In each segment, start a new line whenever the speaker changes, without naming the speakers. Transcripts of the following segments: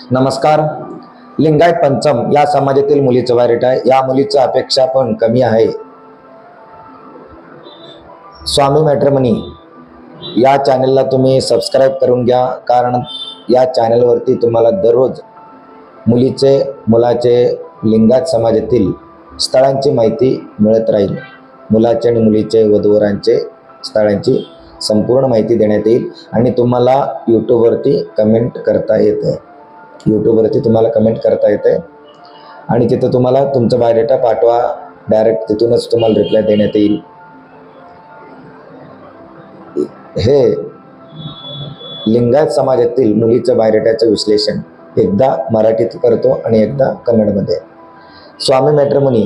नमस्कार. लिंगायत पंचम या समाजातील मुलीचं बायोडेटा आहे. या मुलीची अपेक्षा पण कमी आहे. स्वामी मॅट्रिमनी या चॅनलला तुम्ही सबस्क्राईब करून घ्या, कारण या चॅनलवरती तुम्हाला दररोज मुलीचे मुलाचे लिंगायत समाजातील स्थळांची माहिती मिळत राहील. मुलाचे आणि मुलीचे वधूवरांचे स्थळांची संपूर्ण माहिती देण्यात येईल आणि तुम्हाला यूट्यूबवरती कमेंट करता येते. तुम्हाला कमेंट करता येते आणि तिथं तुम्हाला तुमचा बायोडेटा पाठवा, डायरेक्ट तिथूनच तुम्हाला रिप्लाय देण्यात येईल. हे लिंगायत समाजातील मुलीचं बायोडेटाचं विश्लेषण एकदा मराठीत करतो आणि एकदा कन्नडमध्ये. ಸ್ವಾಮಿ ಮ್ಯಾಟ್ರಿಮನಿ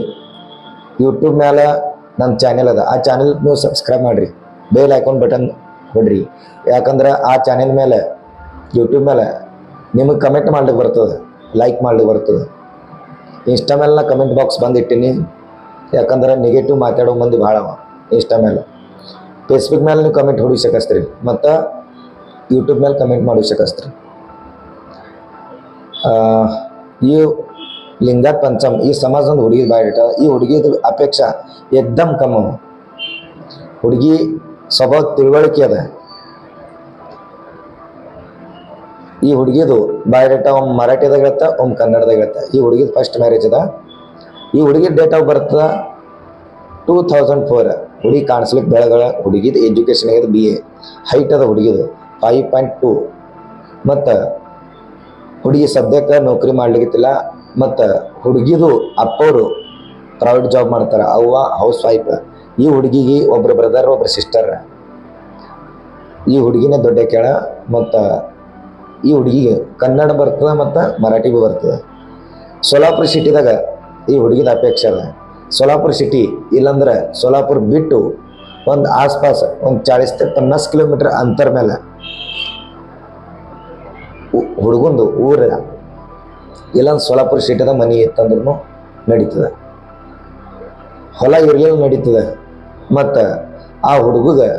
ಯೂಟ್ಯೂಬ್ ಮೇಲೆ ನಮ್ಮ ಚಾನೆಲ್ ಅದ. ಆ ಚಾನೆಲ್ ನೀವು ಸಬ್ಸ್ಕ್ರೈಬ್ ಮಾಡಿರಿ, ಬೇಲ್ ಐಕಾನ್ ಬಟನ್ ಹೊಡ್ರಿ. ಯಾಕಂದ್ರೆ ಆ ಚಾನೆಲ್ ಮೇಲೆ ಯೂಟ್ಯೂಬ್ ಮೇಲೆ ನಿಮಗೆ ಕಮೆಂಟ್ ಮಾಡ್ಲಿಕ್ಕೆ ಬರ್ತದೆ, ಲೈಕ್ ಮಾಡ್ಲಿಕ್ಕೆ ಬರ್ತದೆ. ಇನ್ಸ್ಟಾ ಮೇಲೆ ನಾ ಕಮೆಂಟ್ ಬಾಕ್ಸ್ ಬಂದಿಟ್ಟಿನಿ, ಯಾಕಂದ್ರೆ ನೆಗೆಟಿವ್ ಮಾತಾಡೋ ಮಂದಿ ಭಾಳ ಅವ ಇನ್ಸ್ಟಾ ಮೇಲೆ. ಫೇಸ್ಬುಕ್ ಮೇಲೆ ನೀವು ಕಮೆಂಟ್ ಹೊಡಿ ಶಕಸ್ತ್ರಿ ಮತ್ತು ಯೂಟ್ಯೂಬ್ ಮೇಲೆ ಕಮೆಂಟ್ ಮಾಡಿ ಶಕಸ್ತ್ರಿ. ಈ लिंगायत पंचम ಈ ಸಮಾಜದ ಹುಡುಗಿ ಬಾಯೋಡೇಟಾ. ಈ ಹುಡುಗಿದ ಅಪೇಕ್ಷಾ एकदम ಕಮ್ಮಿ. ಹುಡುಗಿ ಸ್ವಭಾವ ತಿಳುವಳಿಕೆ ಅದ. ಈ ಹುಡುಗಿದು ಬಾಯೋಡೇಟಾ ಒಮ್ಮೆ ಮರಾಠಿದಾಗ ಇರುತ್ತೆ, ಒಮ್ಮೆ ಕನ್ನಡದಾಗ ಇರುತ್ತೆ. ಈ ಹುಡುಗಿದ ಫಸ್ಟ್ ಮ್ಯಾರೇಜ್ ಅದ. ಈ ಹುಡುಗಿ ಡೇಟ್ ಆಫ್ ಬರ್ತ್ 2004. ಹುಡುಗಿ ಕಾಣಿಸ್ಲಿಕ್ಕೆ ಬೆಳಗಳ. ಹುಡುಗಿದ ಎಜುಕೇಷನ್ ಆಗ್ಯದ BA. ಹೈಟ್ ಅದ ಹುಡುಗಿದು 5.2. ಮತ್ತು ಹುಡುಗಿ ಸದ್ಯಕ್ಕೆ ನೌಕರಿ ಮಾಡ್ಲಿಕ್ಕಿಲ್ಲ. ಮತ್ತು ಹುಡುಗಿದು ಅಪ್ಪವರು ಪ್ರೈವೇಟ್ ಜಾಬ್ ಮಾಡ್ತಾರೆ, ಅವ್ವ ಹೌಸ್ ವೈಫ್. ಈ ಹುಡುಗಿಗೆ ಒಬ್ಬರು ಬ್ರದರ್, ಒಬ್ಬರು ಸಿಸ್ಟರ್. ಈ ಹುಡುಗಿನೇ ದೊಡ್ಡ ಕೇಳ. ಮತ್ತು ಈ ಹುಡುಗಿಗೆ ಕನ್ನಡ ಬರ್ತದೆ ಮತ್ತು ಮರಾಠಿ ಭೀ ಬರ್ತದೆ. ಸೋಲಾಪುರ ಸಿಟಿದಾಗ ಈ ಹುಡುಗಿದ ಅಪೇಕ್ಷೆ ಅದ. ಸೋಲಾಪುರ ಸಿಟಿ ಇಲ್ಲಾಂದ್ರೆ ಸೋಲಾಪುರ ಬಿಟ್ಟು ಒಂದು ಆಸ್ಪಾಸ್ ಒಂದು 40-50 ಕಿಲೋಮೀಟರ್ ಅಂತರ ಮೇಲೆ ಹುಡುಗಂದು ಊರ. ಇಲ್ಲಾಂದ್ರೆ ಸೋಲಾಪುರ ಸಿಟಿದ ಮನೆ ಇತ್ತಂದ್ರೂ ನಡೀತದೆ, ಹೊಲ ಇರಲಿಲ್ಲ ನಡೀತದೆ. ಮತ್ತು ಆ ಹುಡುಗಗೆ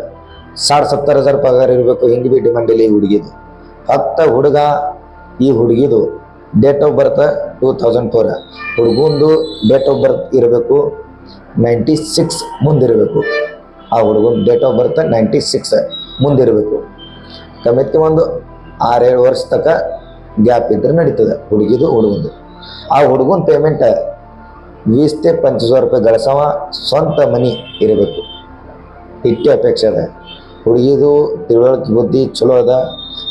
60-70 ಪಗಾರ ಇರಬೇಕು. ಹಿಂಗೆ ಭೀ ಡಿಮಾಂಡ್ ಇಲ್ಲ ಈ ಹುಡುಗಿದು. ಫಕ್ತ ಹುಡುಗ ಈ ಹುಡುಗಿದು ಡೇಟ್ ಆಫ್ ಬರ್ತ್ 2004. ಹುಡುಗಂದು ಡೇಟ್ ಆಫ್ ಬರ್ತ್ ಇರಬೇಕು 96 ಮುಂದಿರಬೇಕು. ಆ ಹುಡುಗನ ಡೇಟ್ ಆಫ್ ಬರ್ತ್ 96 ಮುಂದಿರಬೇಕು. ಕಮ್ಮಿಗೆ ಒಂದು 6-7 ವರ್ಷ ತನಕ ಗ್ಯಾಪ್ ಇದ್ರೆ ನಡೀತದೆ ಹುಡುಗಿದು ಹುಡುಗಂದು. ಆ ಹುಡುಗನ ಪೇಮೆಂಟ್ 20,000-25,000 ರೂಪಾಯಿ ಗಳಿಸವ. ಸ್ವಂತ ಮನೆ ಇರಬೇಕು, ಇಟ್ಟೆ ಅಪೇಕ್ಷೆ ಅದ. ಹುಡುಗಿದು ತಿಳುವಳಿಕೆ ಬುದ್ಧಿ ಚಲೋ ಅದ.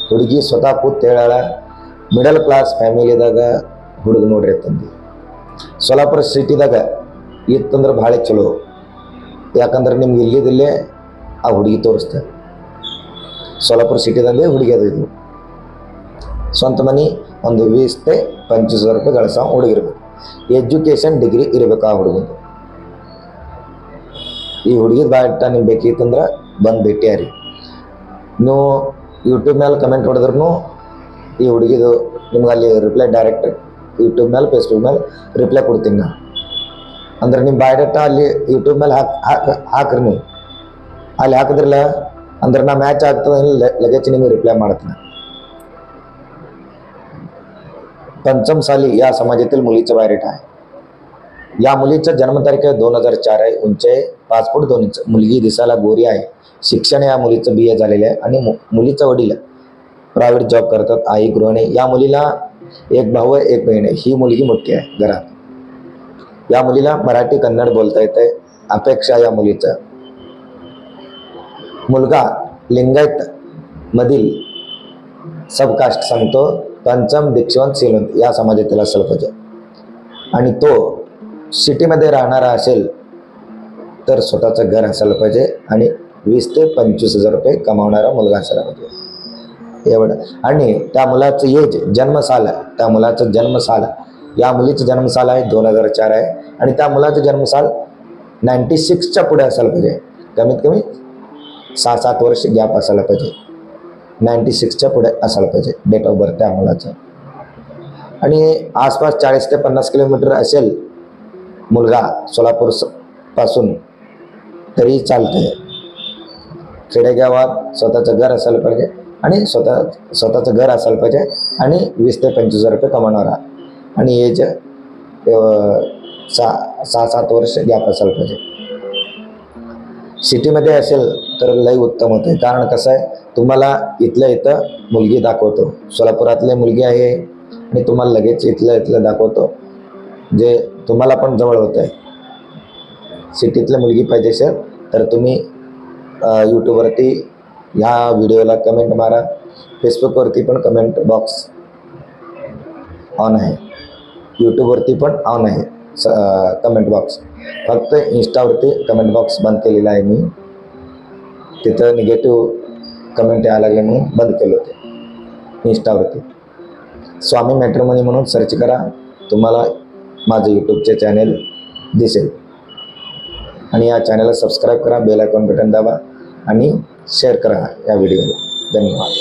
ಹುಡುಗಿ ಸ್ವತಃ ಕೂತ್ ಹೇಳಾಳ. ಮಿಡಲ್ ಕ್ಲಾಸ್ ಫ್ಯಾಮಿಲಿದಾಗ ಹುಡುಗ ನೋಡ್ರಿ ತಂದು. ಸೋಲಾಪುರ ಸಿಟಿದಾಗ ಇತ್ತಂದ್ರೆ ಭಾಳ ಚಲೋ, ಯಾಕಂದ್ರೆ ನಿಮ್ಗೆ ಇಲ್ಲಿದಿಲ್ಲೇ ಆ ಹುಡುಗಿ ತೋರಿಸ್ತಾರೆ. ಸೋಲಾಪುರ ಸಿಟಿದಲ್ಲಿ ಹುಡುಗಿ ಅದು. ಇದು ಸ್ವಂತ ಮನೆ, ಒಂದು 20,000-25,000 ರೂಪಾಯಿ ಗಳಿಸ ಹುಡುಗಿರ್ಬೇಕು. ಎಜುಕೇಷನ್ ಡಿಗ್ರಿ ಇರಬೇಕು ಆ ಹುಡುಗಂದು. ಈ ಹುಡುಗಿದ ಬಾಯೋಡೇಟಾ ನಿಮ್ಗೆ ಬೇಕಿತ್ತಂದ್ರೆ ಬಂದು ಭೇಟಿಯಾರಿ. ನೀವು ಯೂಟ್ಯೂಬ್ ಮೇಲೆ ಕಮೆಂಟ್ ಹೊಡೆದ್ರೂ ಈ ಹುಡುಗಿದು ನಿಮ್ಗೆ ಅಲ್ಲಿ ರಿಪ್ಲೈ ಡೈರೆಕ್ಟ್ ಯೂಟ್ಯೂಬ್ ಮೇಲೆ ಫೇಸ್ಬುಕ್ ಮೇಲೆ ರಿಪ್ಲೈ ಕೊಡ್ತೀನಿ ನಾನು. ಅಂದ್ರೆ ನಿಮ್ಮ ಬಾಯೋಡೇಟಾ ಅಲ್ಲಿ ಯೂಟ್ಯೂಬ್ ಮೇಲೆ ಹಾಕ್ರಿ. ನೀವು ಅಲ್ಲಿ ಹಾಕಿದ್ರಲ್ಲ ಅಂದ್ರೆ ನಾ ಮ್ಯಾಚ್ ಆಗ್ತದೆ, लगेच ನಿಮಗೆ ರಿಪ್ಲೈ ಮಾಡ್ತೀನಿ. पंचम साली या समाजातील मुलीचं बायोडेटा आहे. या मुलीचं जन्मतारीख 2004 आहे. उंची 5 फूट 2 इंच. मुलगी दिसायला गोरी आहे. शिक्षण या मुलीचं BA झालेलं आहे आणि मुलीचं वडील प्रायव्हेट जॉब करतात. आई गृहिणी. या मुलीला एक भाऊ आहे, एक बहीण आहे. ही मुलगी मोठी आहे घरात. या मुलीला मराठी कन्नड बोलता येते. अपेक्षा या मुलीचं मुलगा लिंगायत मधील सबकास्ट सांगतो. पंचम दीक्षवंत श्रीमंत या समाजातील असलं पाहिजे आणि तो सिटीमध्ये राहणारा असेल तर स्वतःचं घर असलं पाहिजे आणि 20,000-25,000 रुपये कमावणारा मुलगा असला पाहिजे. एवढं. आणि त्या मुलाचं एज जन्मसाल, त्या मुलाचं जन्मसाल, या मुलीचं जन्मसाल आहे 2004 आहे आणि त्या मुलाचं जन्मसाल 96च्या पुढे असायला पाहिजे. कमीत कमी 6-7 वर्ष गॅप असायला पाहिजे. 96च्या पुढे असायला पाहिजे डेट ऑफ बर्थ त्या मुलाचं. आणि आसपास 40-50 किलोमीटर असेल मुलगा सोलापूर पासून तरी चालते. खेडेगावात स्वतःचं घर असायला पाहिजे. आणि स्वतःचं घर असायला पाहिजे आणि 20 ते 25 रुपये कमावणारा आणि एज 6-7 वर्ष गॅप असायला पाहिजे. सिटीमध्ये असेल तर लई उत्तम होते. कारण कसं आहे, तुम्हाला इथल्या इथं मुलगी दाखवतो, सोलापुरातली मुलगी आहे आणि तुम्हाला लगेच इथलं दाखवतो, जे तुम्हाला पण जवळ होत आहे. सिटीतली मुलगी पाहिजे असेल तर तुम्ही यूट्यूबवरती ह्या व्हिडिओला कमेंट मारा. फेसबुकवरती पण कमेंट बॉक्स ऑन आहे, यूट्यूबवरती पण ऑन आहे कमेंट बॉक्स. फक्त इंस्टावरती कमेंट बॉक्स बंद केलेला आहे मी. तिथं निगेटिव्ह कमेंट यायला लागले म्हणून बंद केलं होते इंस्टावरती. स्वामी मॅट्रिमोनी म्हणून सर्च करा, तुम्हाला माझं यूट्यूबचे चॅनेल दिसेल. आणि या चॅनलला सबस्क्राईब करा, बेल आयकॉन बटन दाबा आणि शेअर करा या व्हिडिओला. धन्यवाद.